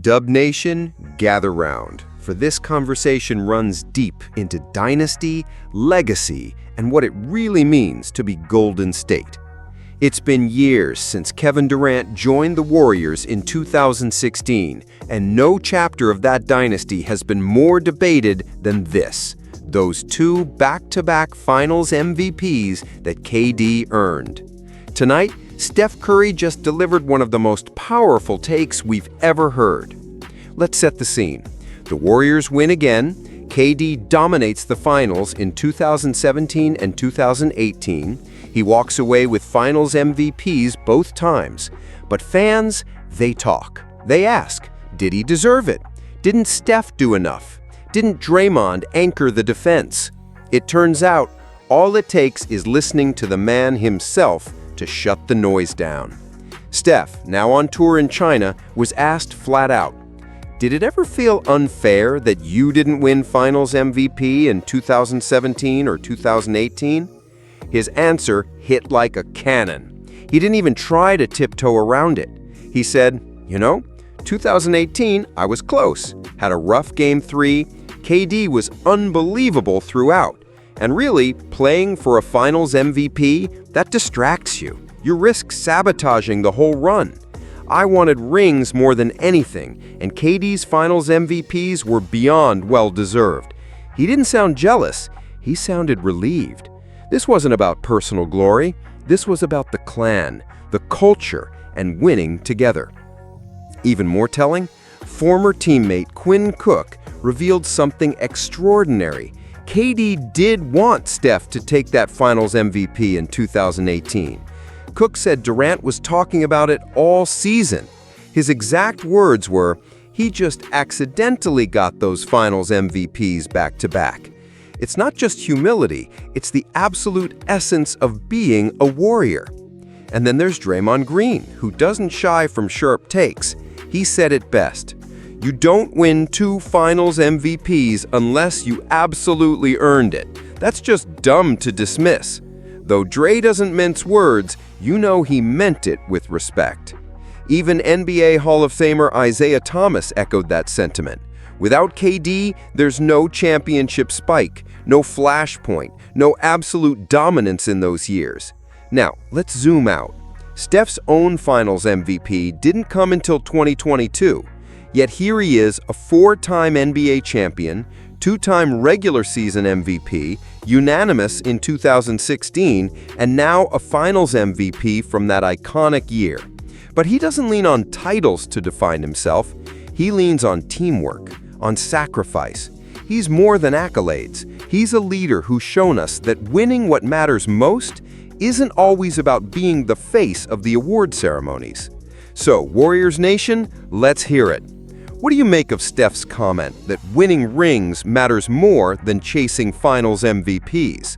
Dub Nation, gather round, for this conversation runs deep into dynasty, legacy, and what it really means to be Golden State. It's been years since Kevin Durant joined the Warriors in 2016, and no chapter of that dynasty has been more debated than this: those two back-to-back Finals MVPs that KD earned. Tonight, Steph Curry just delivered one of the most powerful takes we've ever heard. Let's set the scene. The Warriors win again. KD dominates the Finals in 2017 and 2018. He walks away with Finals MVPs both times. But fans, they talk. They ask, did he deserve it? Didn't Steph do enough? Didn't Draymond anchor the defense? It turns out, all it takes is listening to the man himself to shut the noise down. Steph, now on tour in China, was asked flat out, "Did it ever feel unfair that you didn't win Finals MVP in 2017 or 2018? His answer hit like a cannon. He didn't even try to tiptoe around it. He said, 2018, I was close, had a rough Game 3, KD was unbelievable throughout. And really, playing for a Finals MVP, that distracts you. You risk sabotaging the whole run. I wanted rings more than anything, and KD's Finals MVPs were beyond well-deserved." He didn't sound jealous. He sounded relieved. This wasn't about personal glory. This was about the clan, the culture, and winning together. Even more telling, former teammate Quinn Cook revealed something extraordinary. KD did want Steph to take that Finals MVP in 2018. Cook said Durant was talking about it all season. His exact words were, "He just accidentally got those Finals MVPs back-to-back." It's not just humility, it's the absolute essence of being a Warrior. And then there's Draymond Green, who doesn't shy from sharp takes. He said it best: "You don't win 2 Finals MVPs unless you absolutely earned it. That's just dumb to dismiss." Though Dre doesn't mince words, you know he meant it with respect. Even NBA Hall of Famer Isaiah Thomas echoed that sentiment. Without KD, there's no championship spike, no flashpoint, no absolute dominance in those years. Now, let's zoom out. Steph's own Finals MVP didn't come until 2022. Yet here he is, a 4-time NBA champion, 2-time regular season MVP, unanimous in 2016, and now a Finals MVP from that iconic year. But he doesn't lean on titles to define himself. He leans on teamwork, on sacrifice. He's more than accolades. He's a leader who's shown us that winning what matters most isn't always about being the face of the award ceremonies. So, Warriors Nation, let's hear it. What do you make of Steph's comment that winning rings matters more than chasing Finals MVPs?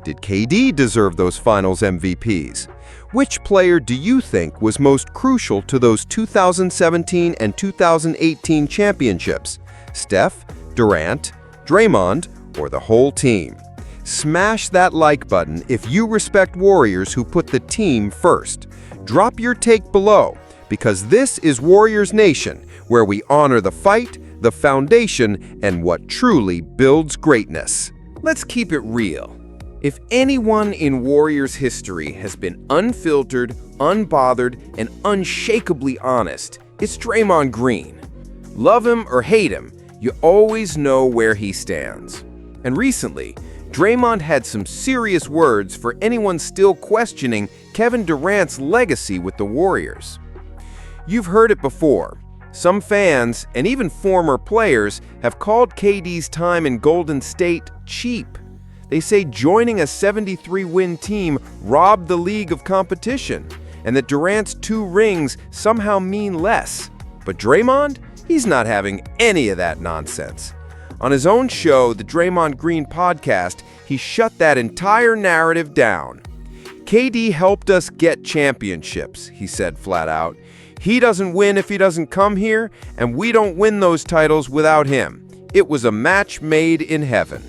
Did KD deserve those Finals MVPs? Which player do you think was most crucial to those 2017 and 2018 championships? Steph, Durant, Draymond, or the whole team? Smash that like button if you respect Warriors who put the team first. Drop your take below, because this is Warriors Nation, where we honor the fight, the foundation, and what truly builds greatness. Let's keep it real. If anyone in Warriors history has been unfiltered, unbothered, and unshakably honest, it's Draymond Green. Love him or hate him, you always know where he stands. And recently, Draymond had some serious words for anyone still questioning Kevin Durant's legacy with the Warriors. You've heard it before. Some fans, and even former players, have called KD's time in Golden State cheap. They say joining a 73-win team robbed the league of competition, and that Durant's 2 rings somehow mean less. But Draymond? He's not having any of that nonsense. On his own show, the Draymond Green podcast, he shut that entire narrative down. "KD helped us get championships," he said flat out. "He doesn't win if he doesn't come here, and we don't win those titles without him. It was a match made in heaven."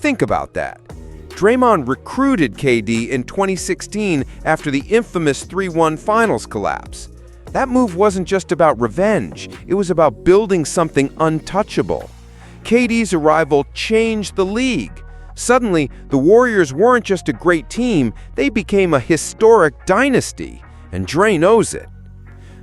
Think about that. Draymond recruited KD in 2016 after the infamous 3-1 Finals collapse. That move wasn't just about revenge, it was about building something untouchable. KD's arrival changed the league. Suddenly, the Warriors weren't just a great team, they became a historic dynasty, and Dre knows it.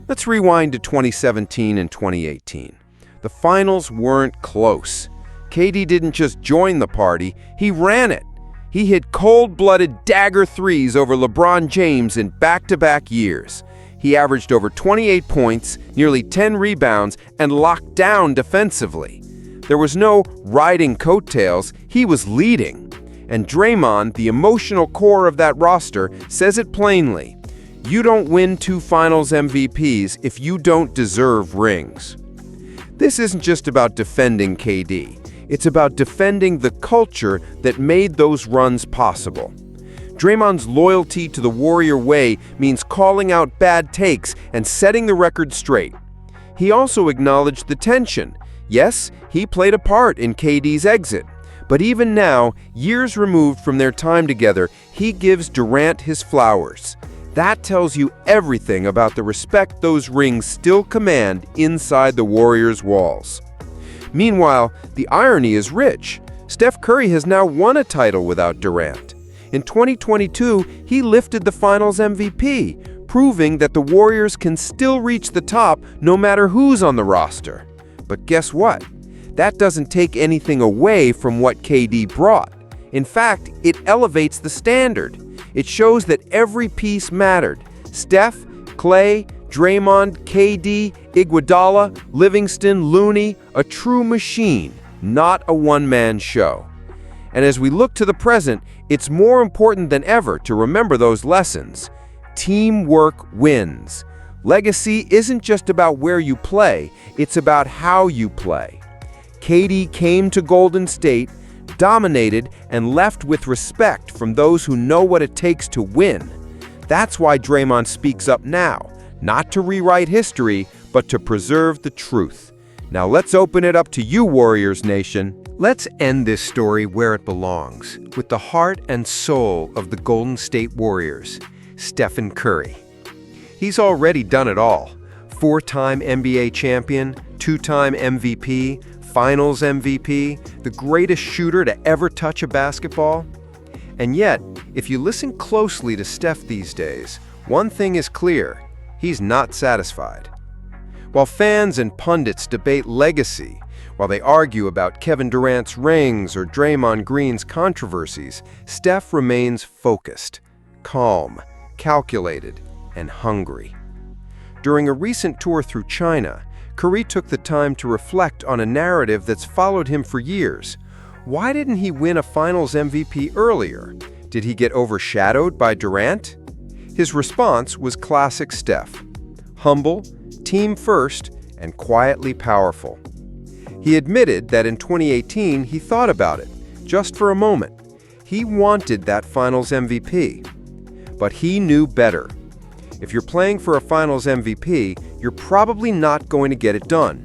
Let's rewind to 2017 and 2018. The finals weren't close. KD didn't just join the party, he ran it. He hit cold-blooded dagger threes over LeBron James in back-to-back years. He averaged over 28 points, nearly 10 rebounds, and locked down defensively. There was no riding coattails, he was leading. And Draymond, the emotional core of that roster, says it plainly. You don't win 2 Finals MVPs if you don't deserve rings. This isn't just about defending KD. It's about defending the culture that made those runs possible. Draymond's loyalty to the Warrior way means calling out bad takes and setting the record straight. He also acknowledged the tension. Yes, he played a part in KD's exit. But even now, years removed from their time together, he gives Durant his flowers. That tells you everything about the respect those rings still command inside the Warriors' walls. Meanwhile, the irony is rich. Steph Curry has now won a title without Durant. In 2022, he lifted the Finals MVP, proving that the Warriors can still reach the top no matter who's on the roster. But guess what? That doesn't take anything away from what KD brought. In fact, it elevates the standard. It shows that every piece mattered. Steph, Clay, Draymond, KD, Iguodala, Livingston, Looney, a true machine, not a one-man show. And as we look to the present, it's more important than ever to remember those lessons. Teamwork wins. Legacy isn't just about where you play, it's about how you play. KD came to Golden State, dominated, and left with respect from those who know what it takes to win. That's why Draymond speaks up now, not to rewrite history, but to preserve the truth. Now let's open it up to you, Warriors Nation. Let's end this story where it belongs, with the heart and soul of the Golden State Warriors, Stephen Curry. He's already done it all. 4-time NBA champion, 2-time MVP, Finals MVP, the greatest shooter to ever touch a basketball. And yet, if you listen closely to Steph these days, one thing is clear: he's not satisfied. While fans and pundits debate legacy, while they argue about Kevin Durant's rings or Draymond Green's controversies, Steph remains focused, calm, calculated, and hungry. During a recent tour through China, Curry took the time to reflect on a narrative that's followed him for years. Why didn't he win a Finals MVP earlier? Did he get overshadowed by Durant? His response was classic Steph: humble, team first, and quietly powerful. He admitted that in 2018 he thought about it, just for a moment. He wanted that Finals MVP. But he knew better. If you're playing for a Finals MVP, you're probably not going to get it done.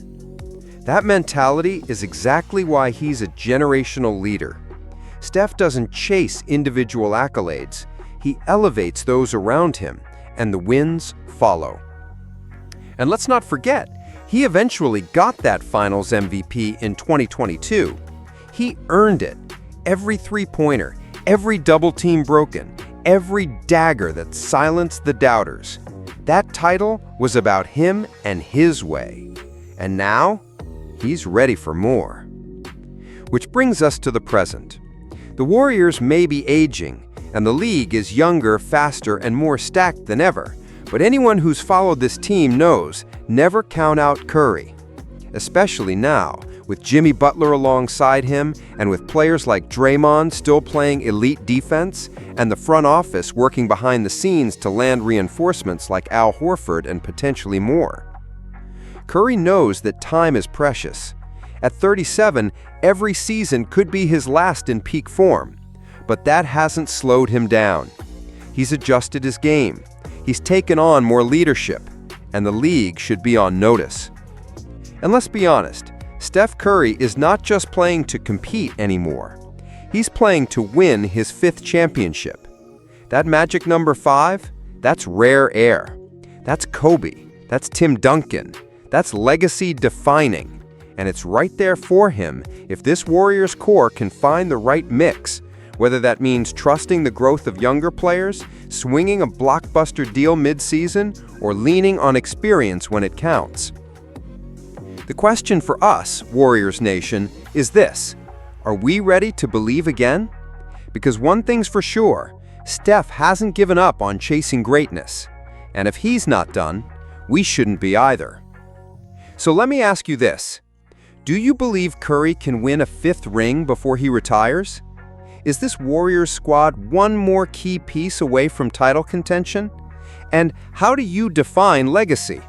That mentality is exactly why he's a generational leader. Steph doesn't chase individual accolades. He elevates those around him, and the wins follow. And let's not forget, he eventually got that Finals MVP in 2022. He earned it. Every three-pointer, every double team broken, every dagger that silenced the doubters. That title was about him and his way. And now, he's ready for more. Which brings us to the present. The Warriors may be aging, and the league is younger, faster, and more stacked than ever. But anyone who's followed this team knows, never count out Curry. Especially now, with Jimmy Butler alongside him, and with players like Draymond still playing elite defense, and the front office working behind the scenes to land reinforcements like Al Horford and potentially more. Curry knows that time is precious. At 37, every season could be his last in peak form. But that hasn't slowed him down. He's adjusted his game. He's taken on more leadership, and the league should be on notice. And let's be honest, Steph Curry is not just playing to compete anymore. He's playing to win his 5th championship. That magic number 5, that's rare air. That's Kobe. That's Tim Duncan. That's legacy defining. And it's right there for him if this Warriors core can find the right mix, whether that means trusting the growth of younger players, swinging a blockbuster deal mid-season, or leaning on experience when it counts. The question for us, Warriors Nation, is this: are we ready to believe again? Because one thing's for sure, Steph hasn't given up on chasing greatness. And if he's not done, we shouldn't be either. So let me ask you this. Do you believe Curry can win a 5th ring before he retires? Is this Warriors squad one more key piece away from title contention? And how do you define legacy?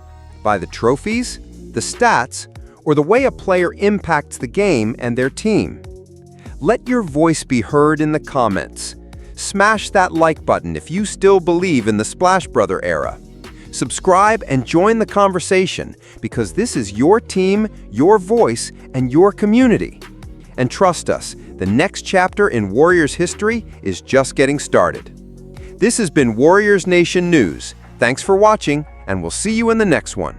By the trophies, the stats, or the way a player impacts the game and their team? Let your voice be heard in the comments. Smash that like button if you still believe in the Splash Brother era. Subscribe and join the conversation, because this is your team, your voice, and your community. And trust us, the next chapter in Warriors history is just getting started. This has been Warriors Nation News. Thanks for watching, and we'll see you in the next one.